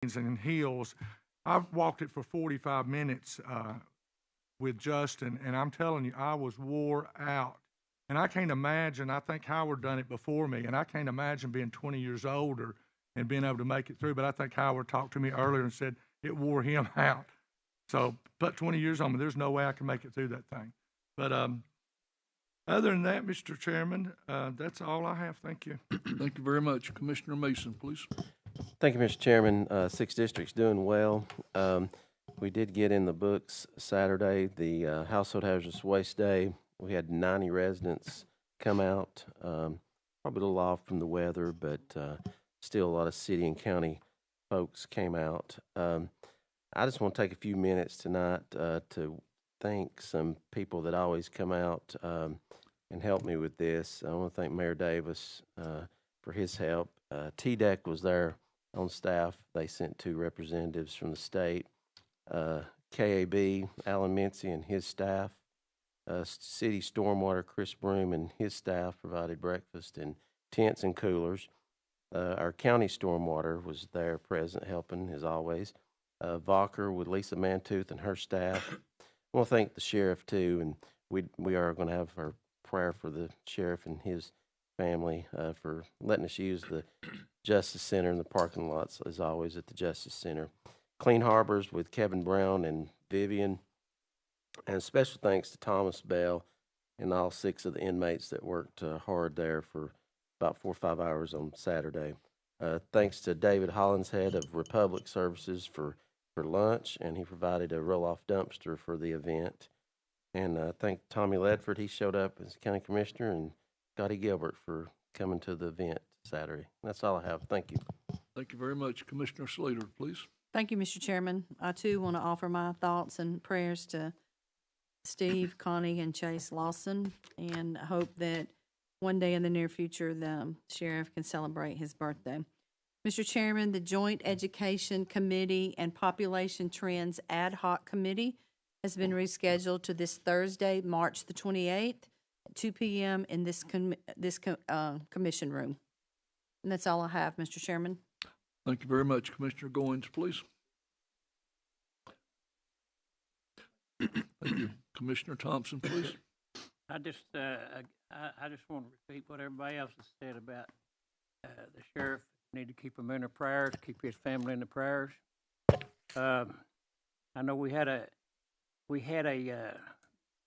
and hills. I've walked it for 45 minutes with Justin, and I'm telling you, I was wore out. And I can't imagine, I think Howard done it before me, and I can't imagine being 20 years older and being able to make it through. But I think Howard talked to me earlier and said it wore him out. So put 20 years on me, there's no way I can make it through that thing. But other than that, Mr. Chairman, that's all I have. Thank you. Thank you very much. Commissioner Mason, please. Thank you, Mr. Chairman. 6th District's doing well. We did get in the books Saturday, the Household Hazardous Waste Day. We had 90 residents come out, probably a little off from the weather, but still a lot of city and county folks came out. I just want to take a few minutes tonight to thank some people that always come out and help me with this. I want to thank Mayor Davis for his help. TDEC was there on staff. They sent 2 representatives from the state. KAB, Alan Mincy and his staff. City Stormwater, Chris Broom and his staff provided breakfast and tents and coolers. Our county stormwater was there present helping as always. Valker with Lisa Mantooth and her staff. I want to thank the sheriff too, and we are going to have our prayer for the sheriff and his family for letting us use the Justice Center and the parking lots as always at the Justice Center. Clean Harbors with Kevin Brown and Vivian. And special thanks to Thomas Bell and all 6 of the inmates that worked hard there for about 4 or 5 hours on Saturday. Thanks to David Hollinshead of Republic Services for lunch, and he provided a roll-off dumpster for the event. And thank Tommy Ledford, he showed up as county commissioner, and Scotty Gilbert for coming to the event Saturday. That's all I have. Thank you. Thank you very much. Commissioner Slater, please. Thank you, Mr. Chairman. I too want to offer my thoughts and prayers to Steve, Connie, and Chase Lawson, and hope that one day in the near future the sheriff can celebrate his birthday. Mr. Chairman, the Joint Education Committee and Population Trends Ad Hoc Committee has been rescheduled to this Thursday, March the 28th, at 2 p.m. in this commission room. And that's all I have, Mr. Chairman. Thank you very much. Commissioner Goins, please. Thank you. Commissioner Thompson, please. I just want to repeat what everybody else has said about the sheriff. Need to keep him in their prayers, keep his family in the prayers. I know we had a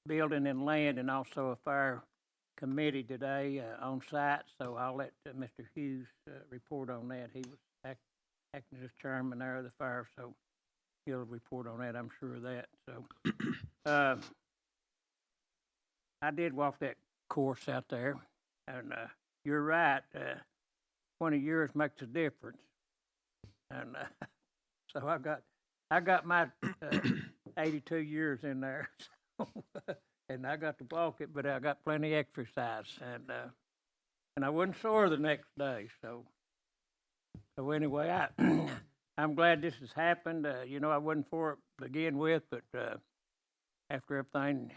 building and land and also a fire committee today on site, so I'll let Mr. Hughes report on that. He was acting as chairman there of the fire, so he'll report on that, I'm sure of that. So I did walk that course out there, and you're right. 20 years makes a difference, and so I got my 82 years in there, so, and I got to walk it, but I got plenty of exercise, and I wasn't sore the next day. So anyway, I'm glad this has happened. I wasn't for it to begin with, but after everything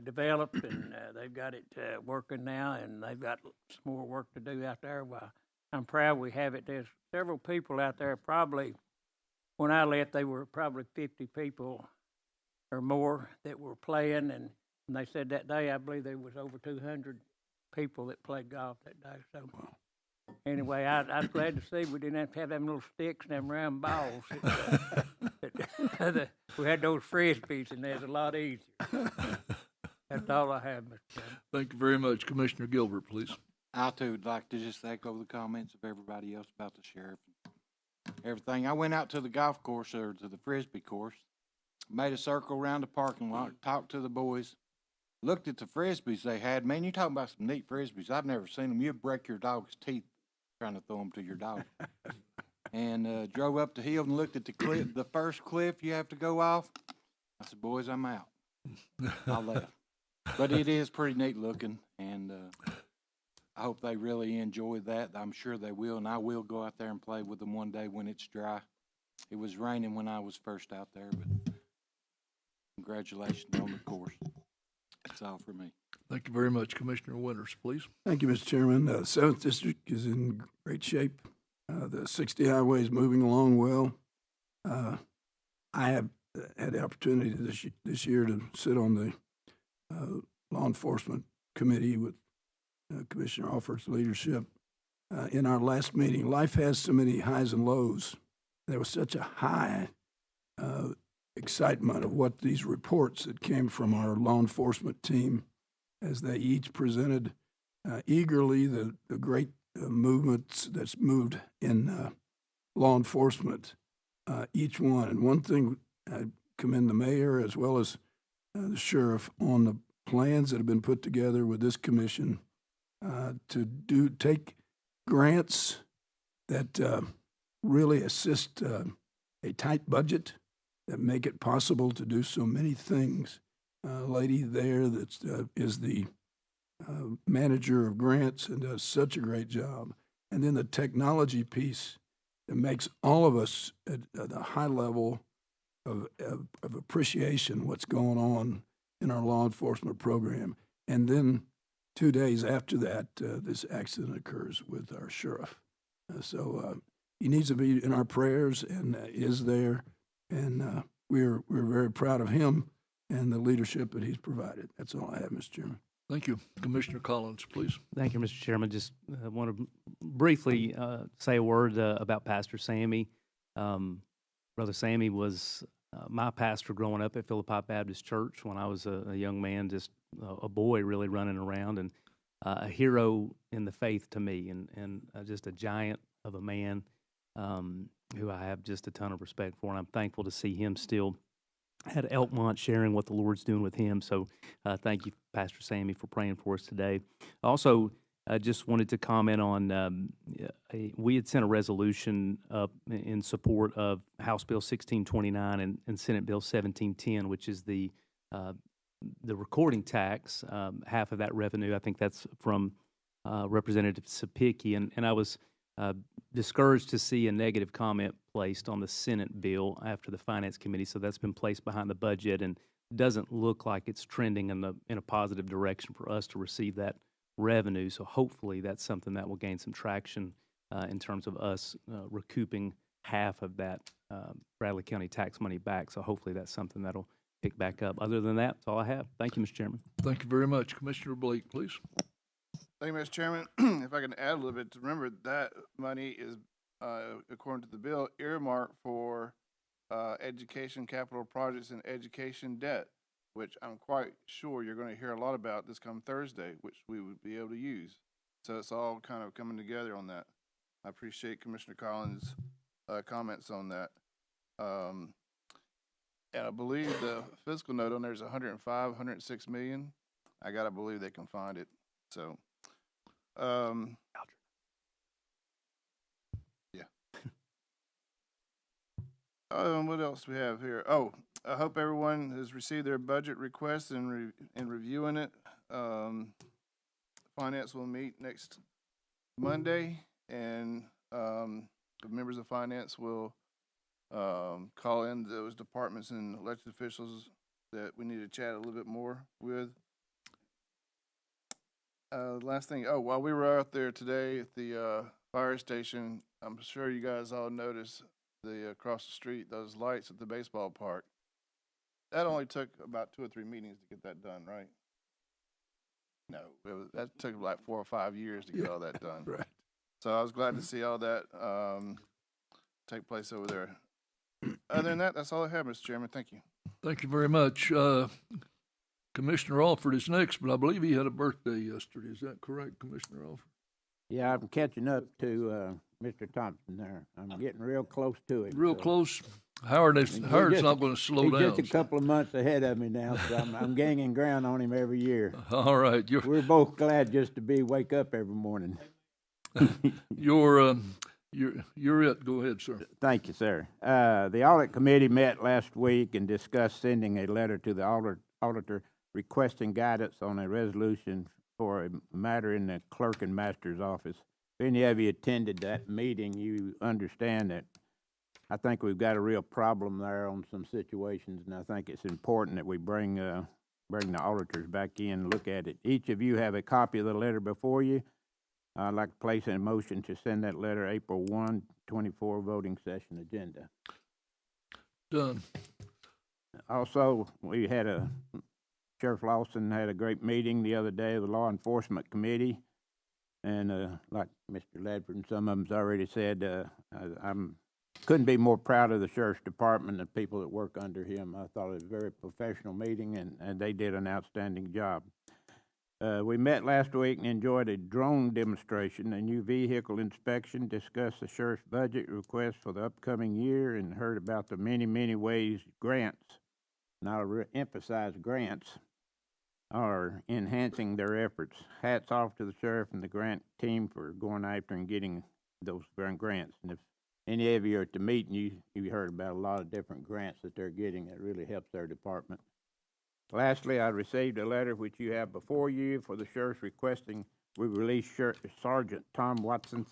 developed and they've got it working now, and they've got some more work to do out there. Well, I'm proud we have it. There's several people out there. Probably when I left, they were probably 50 people or more that were playing, and they said that day I believe there was over 200 people that played golf that day. So anyway, I was glad to see we didn't have to have them little sticks and them round balls. We had those frisbees, and there's a lot easier. That's all I have, Mr. Chairman. Thank you very much. Commissioner Gilbert, please. I too would like to just echo the comments of everybody else about the sheriff and everything. I went out to the golf course or to the frisbee course, made a circle around the parking lot, talked to the boys, looked at the frisbees they had. Man, you talking about some neat frisbees. I've never seen them. You'd break your dog's teeth trying to throw them to your dog. And drove up the hill and looked at the first cliff you have to go off. I said, boys, I'm out. I left. But it is pretty neat looking, and I hope they really enjoy that. I'm sure they will, and I will go out there and play with them one day when it's dry. It was raining when I was first out there, but congratulations on the course. That's all for me. Thank you very much. Commissioner Winters, please. Thank you, Mr. Chairman. 7th District is in great shape. The 60 highway is moving along well. I have had the opportunity this year to sit on the law enforcement committee with Commissioner Alford's leadership. In our last meeting, life has so many highs and lows. There was such a high excitement of what these reports that came from our law enforcement team as they each presented eagerly the great movements that's moved in law enforcement, each one. And one thing, I commend the mayor as well as the sheriff on the plans that have been put together with this commission to take grants that really assist a tight budget that make it possible to do so many things. Lady there that is the manager of grants and does such a great job. And then the technology piece that makes all of us at a high level of appreciation what's going on in our law enforcement program. And then 2 days after that, this accident occurs with our sheriff. So he needs to be in our prayers and is there. And we're very proud of him and the leadership that he's provided. That's all I have, Mr. Chairman. Thank you. Commissioner Collins, please. Thank you, Mr. Chairman. Just want to briefly say a word about Pastor Sammy. Brother Sammy was my pastor growing up at Philippi Baptist Church when I was a young man, just a boy really running around, and a hero in the faith to me, and just a giant of a man who I have just a ton of respect for, and I'm thankful to see him still at Elkmont sharing what the Lord's doing with him. So thank you, Pastor Sammy, for praying for us today. Also, I just wanted to comment on, we had sent a resolution up in support of House Bill 1629 and Senate Bill 1710, which is the recording tax, half of that revenue. I think that's from Representative Sapicki, and I was discouraged to see a negative comment placed on the Senate bill after the Finance Committee, so that's been placed behind the budget and doesn't look like it's trending in a positive direction for us to receive that revenue. So hopefully that's something that will gain some traction in terms of us recouping half of that Bradley County tax money back. So hopefully that's something that'll pick back up. Other than that, that's all I have. Thank you, Mr. Chairman. Thank you very much. Commissioner Blake, please. Thank you, Mr. Chairman. If I can add a little bit, remember that money is, according to the bill, earmarked for education capital projects and education debt, which I'm quite sure you're going to hear a lot about this come Thursday, which we would be able to use. So it's all kind of coming together on that. I appreciate Commissioner Collins' comments on that. And I believe the fiscal note on there is 105, 106 million. I got to believe they can find it. So. Yeah. What else do we have here? Oh, I hope everyone has received their budget request and reviewing it. Finance will meet next Monday, and the members of finance will call in those departments and elected officials that we need to chat a little bit more with. Last thing, while we were out there today at the fire station, I'm sure you guys all noticed across the street, those lights at the baseball park. That only took about 2 or 3 meetings to get that done, right? No, that took like 4 or 5 years to get all that done. Right. So I was glad to see all that take place over there. Other than that, that's all I have, Mr. Chairman. Thank you. Thank you very much. Commissioner Alford is next, but I believe he had a birthday yesterday. Is that correct, Commissioner Alford? Yeah, I'm catching up to Mr. Thompson there. I'm getting real close to it. Real so. close. Howard's not going to slow He's down. just a couple of months ahead of me now, so I'm gaining ground on him every year. All right. We're both glad just to wake up every morning. You're it. Go ahead, sir. Thank you, sir. The audit committee met last week and discussed sending a letter to the auditor requesting guidance on a resolution for a matter in the clerk and master's office. If any of you attended that meeting, you understand that I think we've got a real problem there on some situations, and I think it's important that we bring the auditors back in and look at it. Each of you have a copy of the letter before you. I'd like to place a motion to send that letter April 1, 24 voting session agenda. Done. Also, Sheriff Lawson had a great meeting the other day with the Law Enforcement Committee. And like Mr. Ledford and some of them's already said, couldn't be more proud of the Sheriff's Department and the people that work under him. I thought it was a very professional meeting, and they did an outstanding job. We met last week and enjoyed a drone demonstration, a new vehicle inspection, discussed the sheriff's budget request for the upcoming year, and heard about the many, many ways grants, and I'll emphasize grants, are enhancing their efforts. Hats off to the sheriff and the grant team for going after and getting those grants. And if any of you are at the meeting, you heard about a lot of different grants that they're getting that really helps their department. Lastly, I received a letter which you have before you for the sheriff requesting we release Sergeant Tom Watson's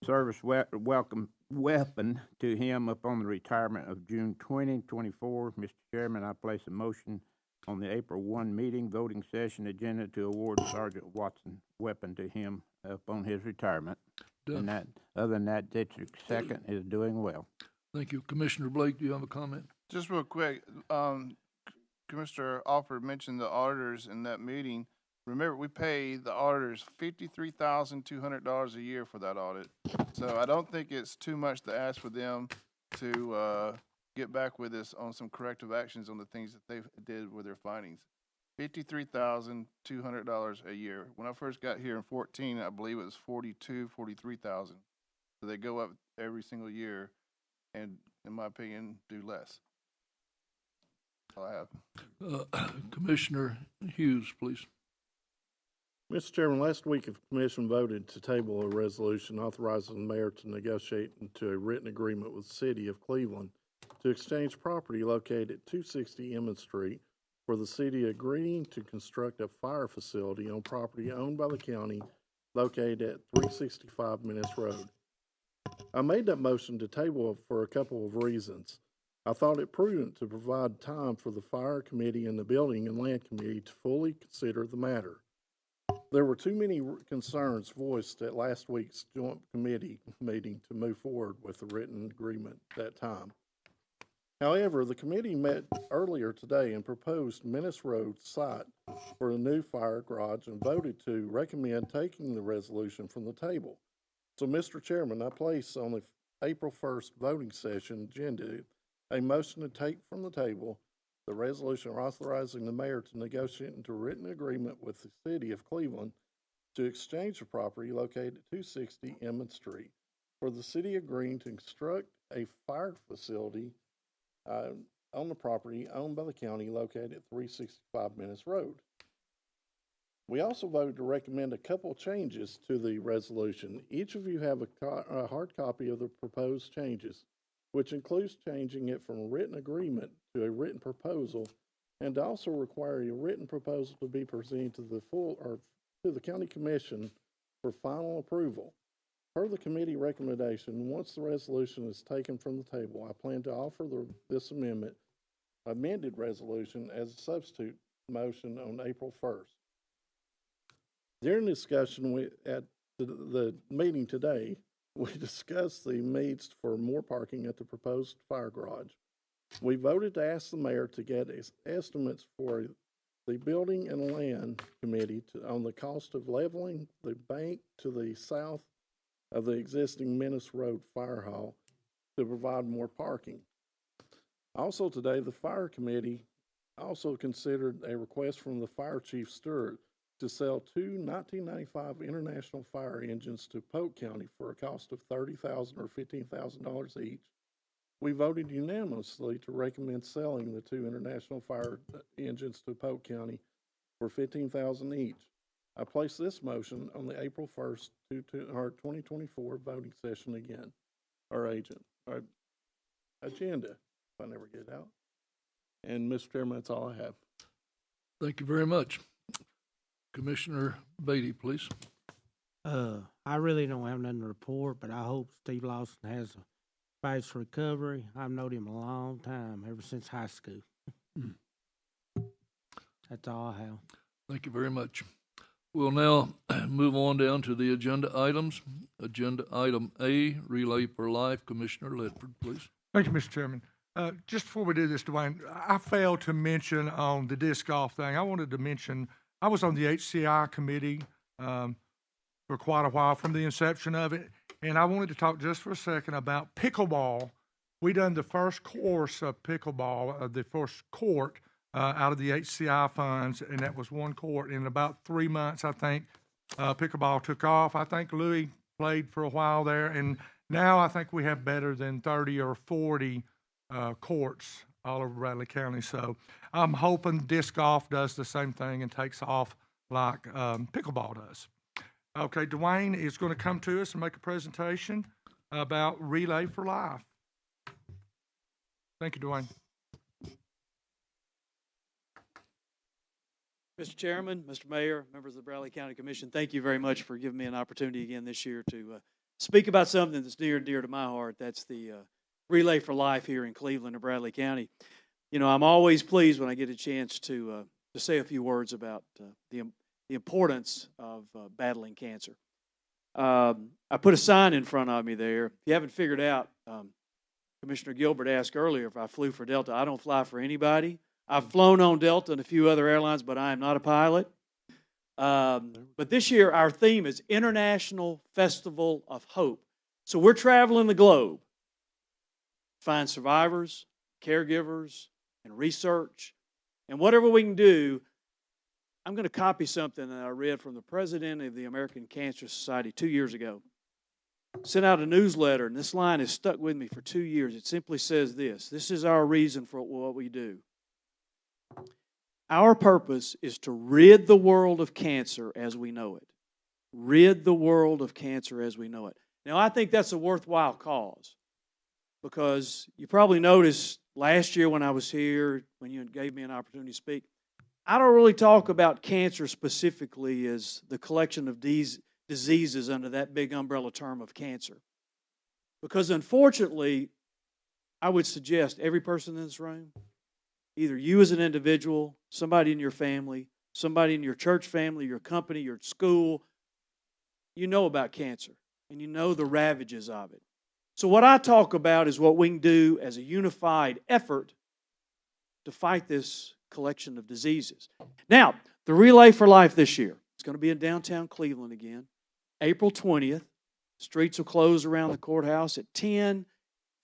service welcome weapon to him upon the retirement of June 2024. Mr. Chairman, I place a motion on the April 1 meeting voting session agenda to award Sergeant Watson weapon to him upon his retirement. Done. And other than that, District 2nd is doing well. Thank you. Commissioner Blake, do you have a comment? Just real quick, Commissioner Alford mentioned the auditors in that meeting. Remember, we pay the auditors $53,200 a year for that audit. So I don't think it's too much to ask for them to get back with us on some corrective actions on the things that they did with their findings. $53,200 a year. When I first got here in 14, I believe it was $43,000. So they go up every single year, and in my opinion, do less. That's all I have. Commissioner Hughes, please. Mr. Chairman, last week the commission voted to table a resolution authorizing the mayor to negotiate into a written agreement with the city of Cleveland to exchange property located at 260 Emmett Street for the city agreeing to construct a fire facility on property owned by the county located at 365 Menace Road. I made that motion to table for a couple of reasons. I thought it prudent to provide time for the fire committee and the building and land committee to fully consider the matter. There were too many concerns voiced at last week's joint committee meeting to move forward with the written agreement at that time. However, the committee met earlier today and proposed Menace Road site for a new fire garage and voted to recommend taking the resolution from the table. So, Mr. Chairman, I place on the April 1st voting session agenda a motion to take from the table the resolution authorizing the mayor to negotiate into a written agreement with the city of Cleveland to exchange the property located at 260 Emmett Street for the city agreeing to construct a fire facility on the property owned by the county located at 365 Menace Road. We also voted to recommend a couple changes to the resolution. Each of you have a hard copy of the proposed changes, which includes changing it from a written agreement to a written proposal, and also require a written proposal to be presented to the county commission for final approval. Per the committee recommendation, once the resolution is taken from the table, I plan to offer this amended resolution as a substitute motion on April 1st. During the discussion at the meeting today, we discussed the needs for more parking at the proposed fire garage. We voted to ask the mayor to get estimates for the building and land committee on the cost of leveling the bank to the south of the existing Menace Road Fire Hall to provide more parking. Also today, the fire committee also considered a request from the fire chief Stewart to sell two 1995 International Fire engines to Polk County for a cost of $30,000 or $15,000 each. We voted unanimously to recommend selling the two International Fire engines to Polk County for $15,000 each. I place this motion on the April 1st, 2024 voting session again, our agenda, if I never get it out. And Mr. Chairman, that's all I have. Thank you very much. Commissioner Beatty, please. I really don't have nothing to report, but I hope Steve Lawson has a fast recovery. I've known him a long time, ever since high school. That's all I have. Thank you very much. We'll now move on down to the agenda items. Agenda item A, Relay for Life. Commissioner Ledford, please. Thank you, Mr. Chairman. Just before we do this, Dwayne, I failed to mention on the disc golf thing, I wanted to mention, I was on the HCI committee for quite a while from the inception of it, and I wanted to talk just for a second about pickleball. We done the first course of pickleball, the first court out of the HCI funds, and that was one court. In about 3 months, I think, pickleball took off. I think Louis played for a while there, and now I think we have better than 30 or 40 courts all over Bradley County. So I'm hoping disc golf does the same thing and takes off like pickleball does. Okay, Dwayne is going to come to us and make a presentation about Relay for Life. Thank you, Dwayne. Mr. Chairman, Mr. Mayor, members of the Bradley County Commission, thank you very much for giving me an opportunity again this year to speak about something that's near and dear to my heart. That's the Relay for Life here in Cleveland and Bradley County. You know, I'm always pleased when I get a chance to say a few words about the importance of battling cancer. I put a sign in front of me there. If you haven't figured out, Commissioner Gilbert asked earlier if I flew for Delta. I don't fly for anybody. I've flown on Delta and a few other airlines, but I am not a pilot. But this year, our theme is International Festival of Hope. So we're traveling the globe, find survivors, caregivers, and research. And whatever we can do, I'm going to copy something that I read from the president of the American Cancer Society 2 years ago. Sent out a newsletter, and this line has stuck with me for 2 years. It simply says this: this is our reason for what we do. Our purpose is to rid the world of cancer as we know it. Rid the world of cancer as we know it. Now, I think that's a worthwhile cause, because you probably noticed last year when I was here, when you gave me an opportunity to speak, I don't really talk about cancer specifically as the collection of these diseases under that big umbrella term of cancer. Because unfortunately, I would suggest every person in this room, either you as an individual, somebody in your family, somebody in your church family, your company, your school, you know about cancer and you know the ravages of it. So what I talk about is what we can do as a unified effort to fight this collection of diseases. Now, the Relay for Life this year, it's going to be in downtown Cleveland again, April 20th. Streets will close around the courthouse at 10.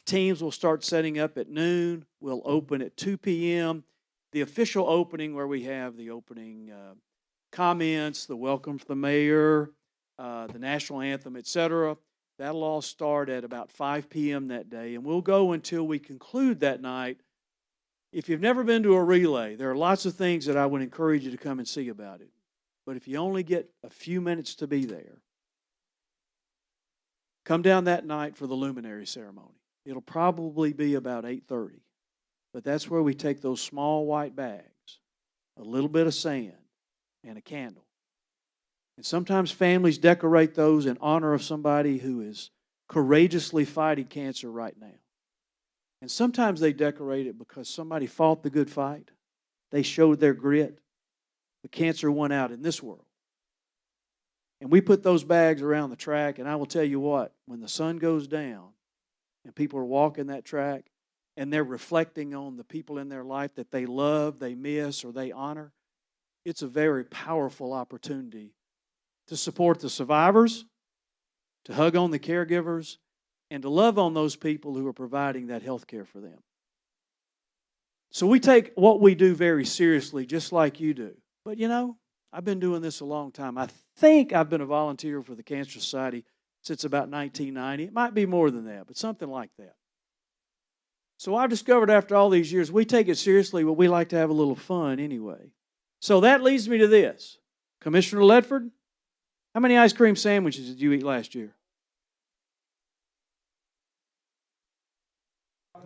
Teams will start setting up at noon. We'll open at 2 p.m. The official opening, where we have the opening comments, the welcome from the mayor, the national anthem, etc., that'll all start at about 5 p.m. that day, and we'll go until we conclude that night. If you've never been to a relay, there are lots of things that I would encourage you to come and see about it. But if you only get a few minutes to be there, come down that night for the luminary ceremony. It'll probably be about 8:30. But that's where we take those small white bags, a little bit of sand, and a candle. And sometimes families decorate those in honor of somebody who is courageously fighting cancer right now. And sometimes they decorate it because somebody fought the good fight. They showed their grit. The cancer won out in this world. And we put those bags around the track, and I will tell you what, when the sun goes down and people are walking that track and they're reflecting on the people in their life that they love, they miss, or they honor, it's a very powerful opportunity to support the survivors, to hug on the caregivers, and to love on those people who are providing that health care for them. So we take what we do very seriously, just like you do. But you know, I've been doing this a long time. I think I've been a volunteer for the Cancer Society since about 1990. It might be more than that, but something like that. So I've discovered after all these years, we take it seriously, but we like to have a little fun anyway. So that leads me to this. Commissioner Ledford, how many ice cream sandwiches did you eat last year?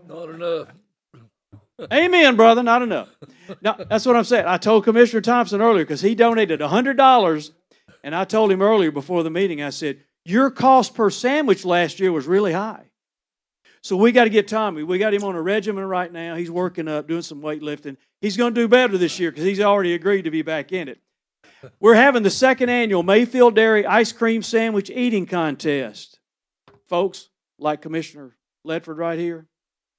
Not enough. Amen, brother, not enough. No, that's what I'm saying. I told Commissioner Thompson earlier, because he donated $100, and I told him earlier before the meeting, I said, your cost per sandwich last year was really high. So we got to get Tommy. We got him on a regimen right now. He's working up, doing some weightlifting. He's going to do better this year because he's already agreed to be back in it. We're having the second annual Mayfield Dairy Ice Cream Sandwich Eating Contest. Folks, like Commissioner Ledford right here,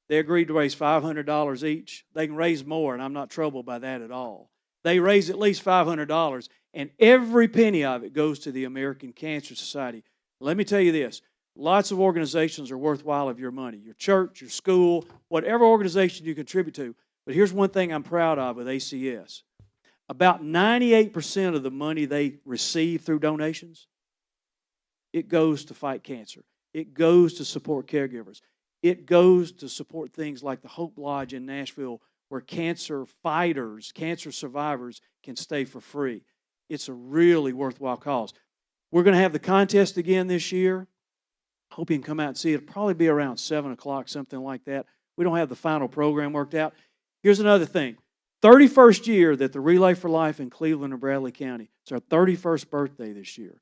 they agreed to raise $500 each. They can raise more, and I'm not troubled by that at all. They raise at least $500, and every penny of it goes to the American Cancer Society. Let me tell you this. Lots of organizations are worthwhile of your money. Your church, your school, whatever organization you contribute to. But here's one thing I'm proud of with ACS. About 98% of the money they receive through donations, it goes to fight cancer. It goes to support caregivers. It goes to support things like the Hope Lodge in Nashville, where cancer fighters, cancer survivors can stay for free. It's a really worthwhile cause. We're going to have the contest again this year. Hope you can come out and see it. It'll probably be around 7 o'clock, something like that. We don't have the final program worked out. Here's another thing. 31st year that the Relay for Life in Cleveland and Bradley County. It's our 31st birthday this year.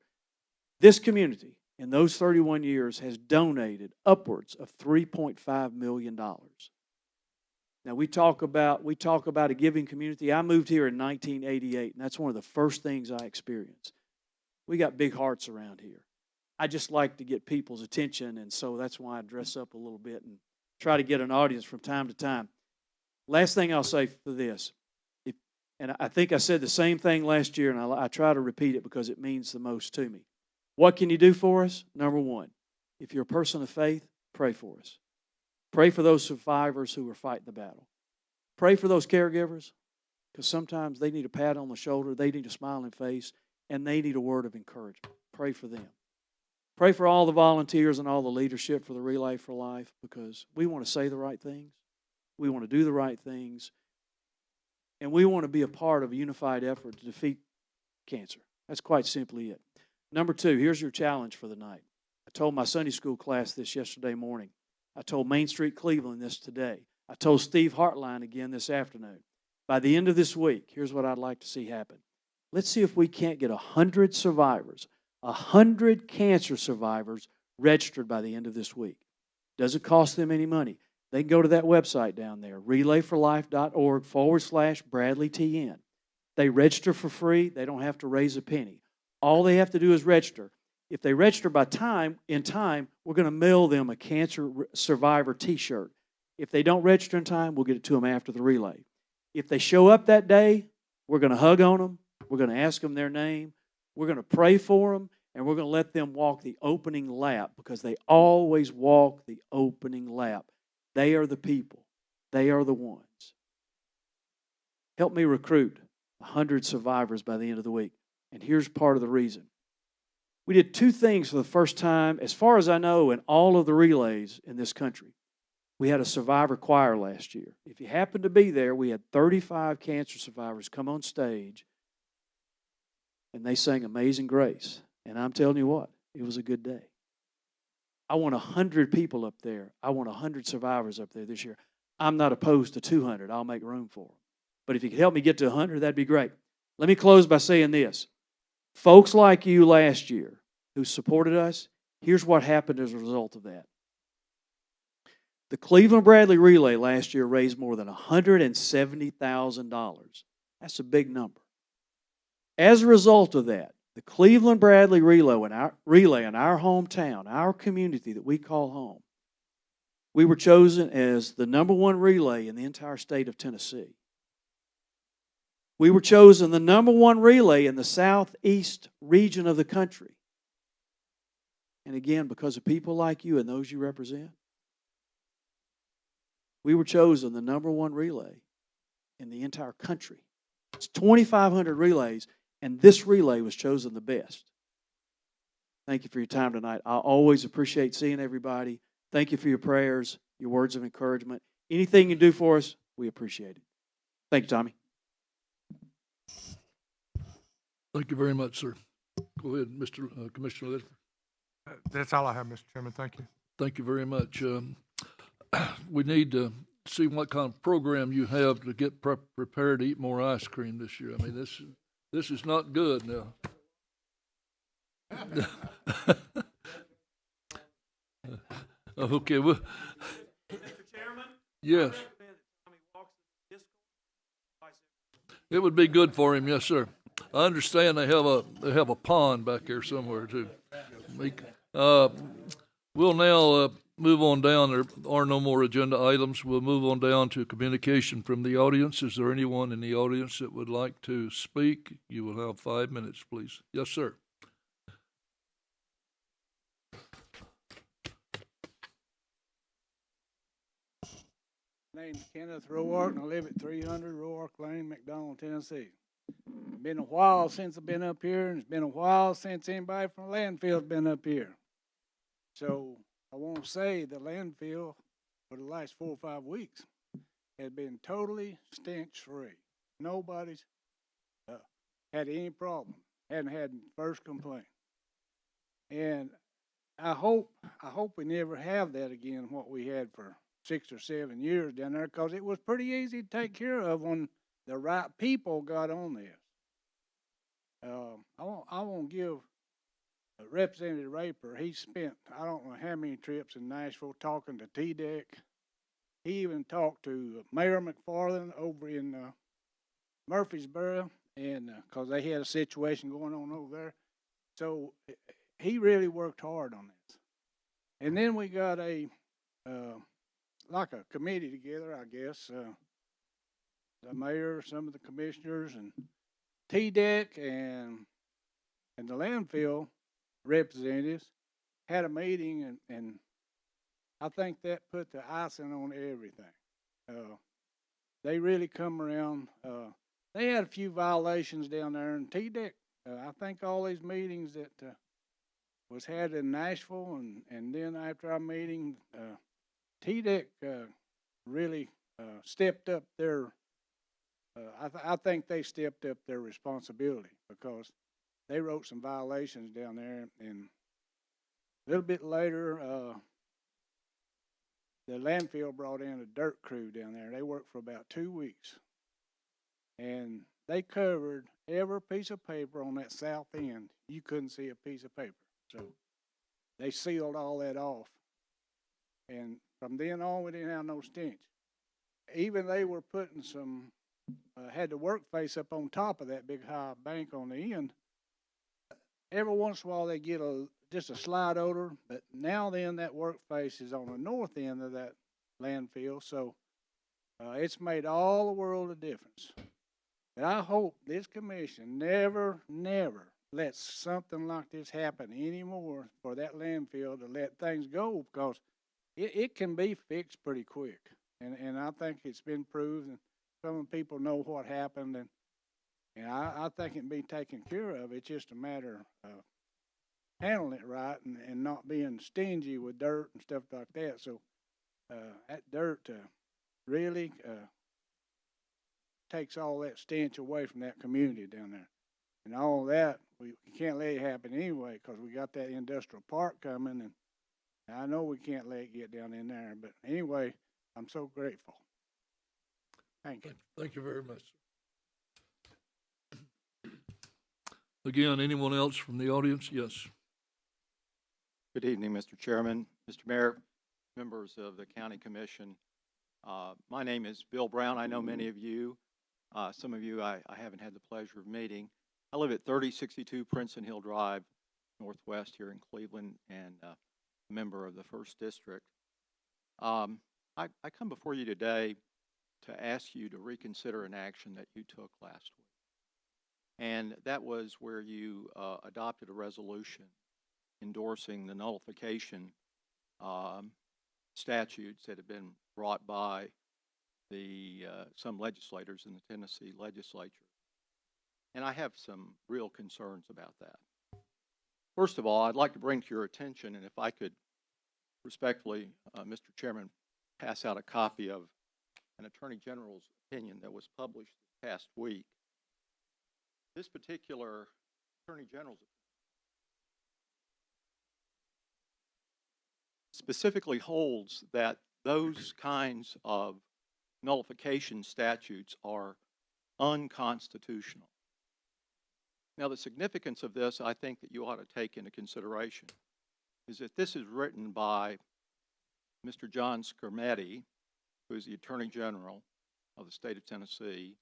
This community, in those 31 years, has donated upwards of $3.5 million. Now, we talk about a giving community. I moved here in 1988, and that's one of the first things I experienced. We got big hearts around here. I just like to get people's attention, and so that's why I dress up a little bit and try to get an audience from time to time. Last thing I'll say for this, and I think I said the same thing last year, and I try to repeat it because it means the most to me. What can you do for us? Number one, if you're a person of faith, pray for us. Pray for those survivors who are fighting the battle. Pray for those caregivers, because sometimes they need a pat on the shoulder, they need a smiling face, and they need a word of encouragement. Pray for them. Pray for all the volunteers and all the leadership for the Relay for Life, because we want to say the right things. We want to do the right things. And we want to be a part of a unified effort to defeat cancer. That's quite simply it. Number two, here's your challenge for the night. I told my Sunday school class this yesterday morning. I told Main Street Cleveland this today. I told Steve Hartline again this afternoon. By the end of this week, here's what I'd like to see happen. Let's see if we can't get 100 survivors, 100 cancer survivors registered by the end of this week. Doesn't cost them any money. They can go to that website down there, relayforlife.org/BradleyTN. They register for free. They don't have to raise a penny. All they have to do is register. If they register in time, we're going to mail them a cancer survivor T-shirt. If they don't register in time, we'll get it to them after the relay. If they show up that day, we're going to hug on them. We're going to ask them their name. We're going to pray for them, and we're going to let them walk the opening lap, because they always walk the opening lap. They are the people. They are the ones. Help me recruit 100 survivors by the end of the week. And here's part of the reason. We did two things for the first time, as far as I know, in all of the relays in this country. We had a survivor choir last year. If you happened to be there, we had 35 cancer survivors come on stage, and they sang Amazing Grace. And I'm telling you what, it was a good day. I want 100 people up there. I want 100 survivors up there this year. I'm not opposed to 200. I'll make room for them. But if you could help me get to 100, that'd be great. Let me close by saying this. Folks like you last year who supported us, here's what happened as a result of that. The Cleveland Bradley Relay last year raised more than $170,000. That's a big number. As a result of that, the Cleveland Bradley Relay in our hometown, our community that we call home, we were chosen as the #1 relay in the entire state of Tennessee. We were chosen the #1 relay in the southeast region of the country. And again, because of people like you and those you represent, we were chosen the #1 relay in the entire country. It's 2,500 relays, and this relay was chosen the best. Thank you for your time tonight. I always appreciate seeing everybody. Thank you for your prayers, your words of encouragement. Anything you do for us, we appreciate it. Thank you, Tommy. Thank you very much, sir. Go ahead, Mr. Commissioner Ledford. That's all I have, Mr. Chairman. Thank you. Thank you very much. We need to see what kind of program you have to get prepared to eat more ice cream this year. I mean, this is not good now. Okay. Well, Mr. Chairman? Yes. It would be good for him, yes, sir. I understand they have a pond back there somewhere too. We'll now move on down. There are no more agenda items. We'll move on down to communication from the audience. Is there anyone in the audience that would like to speak? You will have 5 minutes, please. Yes, sir. Name's Kenneth Roark, and I live at 300 Roark Lane, McDonald, Tennessee. Been a while since I've been up here, and it's been a while since anybody from the landfill's been up here. So I want to say the landfill for the last 4 or 5 weeks has been totally stench-free. Nobody's had any problem. Hadn't had first complaint. And I hope we never have that again, what we had for 6 or 7 years down there, because it was pretty easy to take care of when the right people got on this. I want to give Representative Raper, he spent, I don't know how many trips in Nashville talking to TDEC. He even talked to Mayor McFarland over in Murfreesboro, and because they had a situation going on over there. So he really worked hard on this. And then we got like a committee together, I guess. The mayor, some of the commissioners, and TDEC and the landfill representatives had a meeting, and I think that put the icing on everything. They really come around. They had a few violations down there, and TDEC, I think all these meetings that was had in Nashville, and then after our meeting, TDEC really stepped up their, I think they stepped up their responsibility, because they wrote some violations down there, and a little bit later, the landfill brought in a dirt crew down there. They worked for about 2 weeks, and they covered every piece of paper on that south end. You couldn't see a piece of paper, so they sealed all that off, and from then on, we didn't have no stench. Even they were putting some, had the work face up on top of that big high bank on the end. Every once in a while, they get just a slight odor, but now then that work face is on the north end of that landfill, so it's made all the world of difference. But I hope this commission never lets something like this happen anymore for that landfill, to let things go, because it can be fixed pretty quick. And I think it's been proved, and some people know what happened, and I think it can be taken care of. It's just a matter of handling it right, and not being stingy with dirt and stuff like that. So that dirt really takes all that stench away from that community down there. And all that, we can't let it happen anyway, because we got that industrial park coming, and I know we can't let it get down in there. But anyway, I'm so grateful. Thank you. Thank you very much. Again, anyone else from the audience? Yes. Good evening, Mr. Chairman, Mr. Mayor, members of the County Commission. My name is Bill Brown. I know many of you. Some of you I haven't had the pleasure of meeting. I live at 3062 Princeton Hill Drive, Northwest here in Cleveland, and a member of the 1st District. I come before you today to ask you to reconsider an action that you took last week. And that was where you adopted a resolution endorsing the nullification statutes that have been brought by some legislators in the Tennessee legislature. And I have some real concerns about that. First of all, I'd like to bring to your attention, and if I could respectfully, Mr. Chairman, pass out a copy of an Attorney General's opinion that was published this past week. This particular Attorney General's opinion specifically holds that those kinds of nullification statutes are unconstitutional. Now, the significance of this, I think that you ought to take into consideration, is that this is written by Mr. John Skermetti, who is the Attorney General of the state of Tennessee.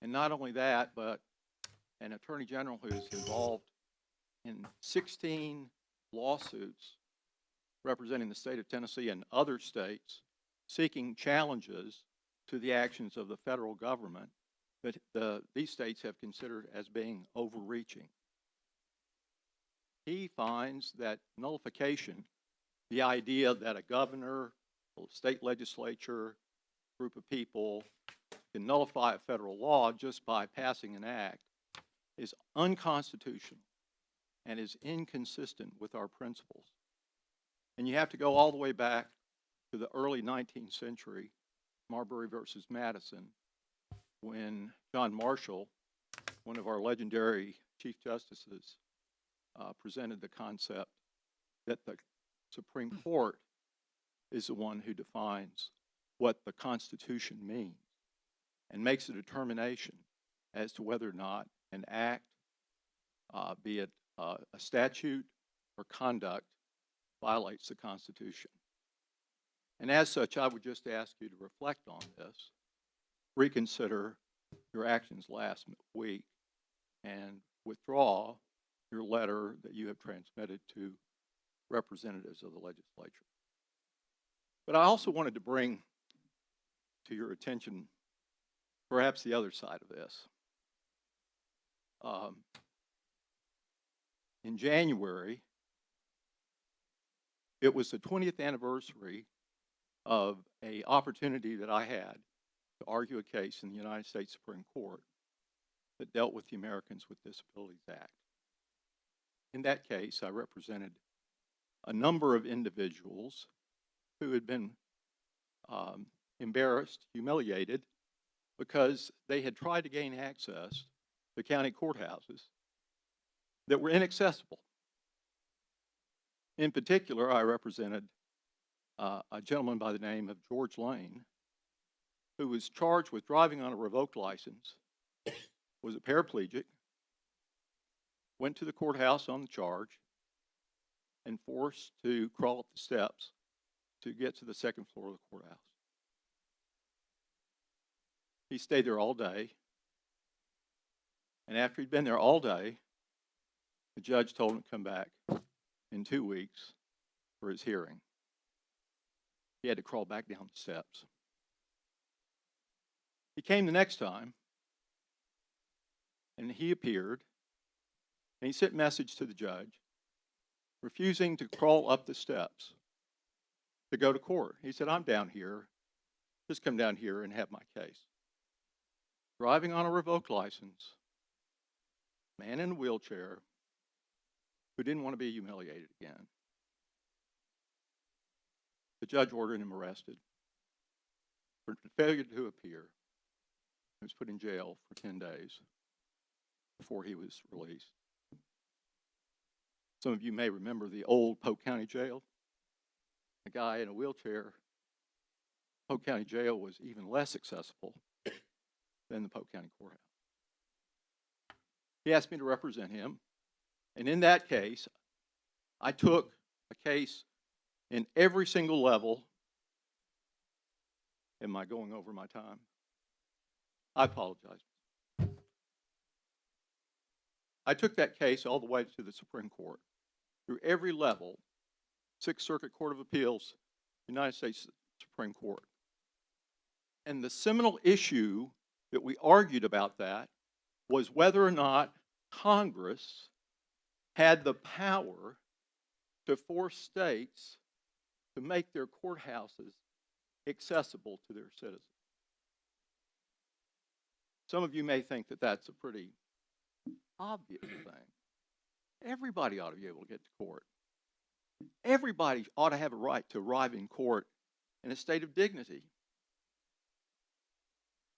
And not only that, but an attorney general who is involved in 16 lawsuits representing the state of Tennessee and other states seeking challenges to the actions of the federal government that these states have considered as being overreaching. He finds that nullification, the idea that a governor, a state legislature, group of people can nullify a federal law just by passing an act, is unconstitutional and is inconsistent with our principles. And you have to go all the way back to the early 19th century, Marbury versus Madison, when John Marshall, one of our legendary Chief Justices, presented the concept that the Supreme Court is the one who defines what the Constitution means and makes a determination as to whether or not an act, be it a statute or conduct, violates the Constitution. And as such, I would just ask you to reflect on this, reconsider your actions last week, and withdraw your letter that you have transmitted to representatives of the legislature. But I also wanted to bring to your attention perhaps the other side of this. In January, it was the 20th anniversary of an opportunity that I had to argue a case in the United States Supreme Court that dealt with the Americans with Disabilities Act. In that case, I represented a number of individuals who had been embarrassed, humiliated, because they had tried to gain access to county courthouses that were inaccessible. In particular, I represented a gentleman by the name of George Lane, who was charged with driving on a revoked license, was a paraplegic, went to the courthouse on the charge, and forced to crawl up the steps to get to the second floor of the courthouse. He stayed there all day, and after he'd been there all day, the judge told him to come back in 2 weeks for his hearing. He had to crawl back down the steps. He came the next time, and he appeared, and he sent a message to the judge, refusing to crawl up the steps to go to court. He said, I'm down here, just come down here and have my case. Driving on a revoked license, man in a wheelchair who didn't want to be humiliated again. The judge ordered him arrested for failure to appear. He was put in jail for 10 days before he was released. Some of you may remember the old Polk County Jail. A guy in a wheelchair. Polk County Jail was even less accessible than the Polk County Courthouse. He asked me to represent him, and in that case, I took a case in every single level. Am I going over my time? I apologize. I took that case all the way to the Supreme Court, through every level, Sixth Circuit Court of Appeals, United States Supreme Court. And the seminal issue that we argued about that was whether or not Congress had the power to force states to make their courthouses accessible to their citizens. Some of you may think that that's a pretty obvious thing. Everybody ought to be able to get to court. Everybody ought to have a right to arrive in court in a state of dignity.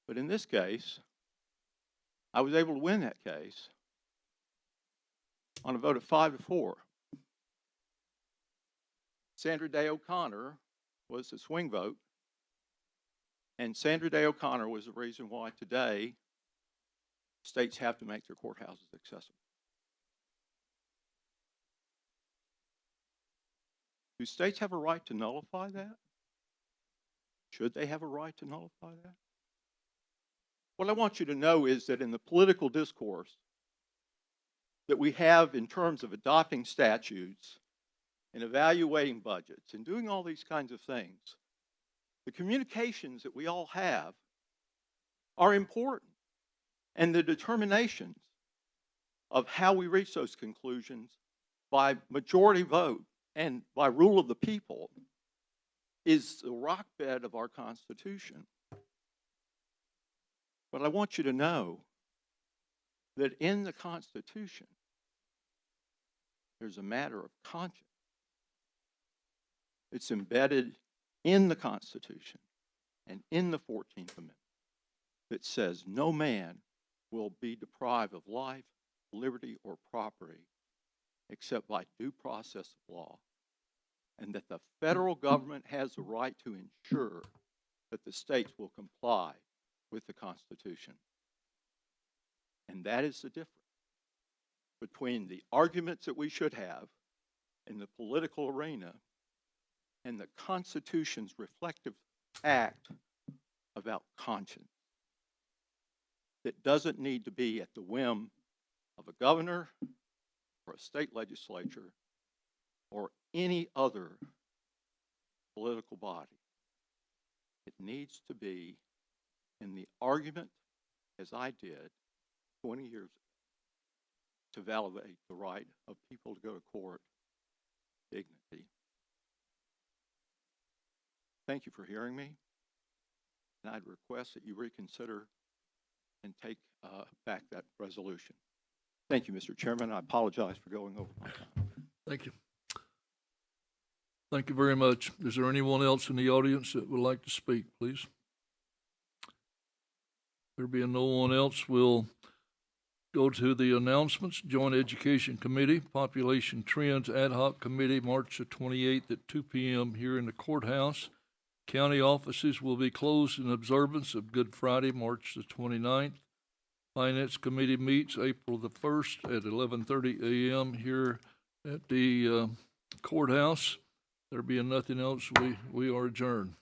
But in this case, I was able to win that case on a vote of 5-4. Sandra Day O'Connor was the swing vote, and Sandra Day O'Connor was the reason why today states have to make their courthouses accessible. Do states have a right to nullify that? Should they have a right to nullify that? What I want you to know is that in the political discourse, that we have in terms of adopting statutes and evaluating budgets and doing all these kinds of things, the communications that we all have are important. And the determinations of how we reach those conclusions by majority vote and by rule of the people is the rock bed of our Constitution. But I want you to know that in the Constitution, there's a matter of conscience. It's embedded in the Constitution and in the 14th Amendment that says no man will be deprived of life, liberty, or property except by due process of law, and that the federal government has the right to ensure that the states will comply with the Constitution. And that is the difference between the arguments that we should have in the political arena and the Constitution's reflective act about conscience that doesn't need to be at the whim of a governor or a state legislature or any other political body. It needs to be in the argument, as I did 20 years ago, to validate the right of people to go to court with dignity. Thank you for hearing me, and I'd request that you reconsider and take back that resolution. Thank you, Mr. Chairman. I apologize for going over my time. Thank you. Thank you very much. Is there anyone else in the audience that would like to speak, please? There being no one else, we'll go to the announcements. Joint Education Committee, Population Trends Ad Hoc Committee, March the 28th at 2 p.m. here in the courthouse. County offices will be closed in observance of Good Friday, March the 29th. Finance Committee meets April the 1st at 11:30 a.m. here at the courthouse. There being nothing else, we are adjourned.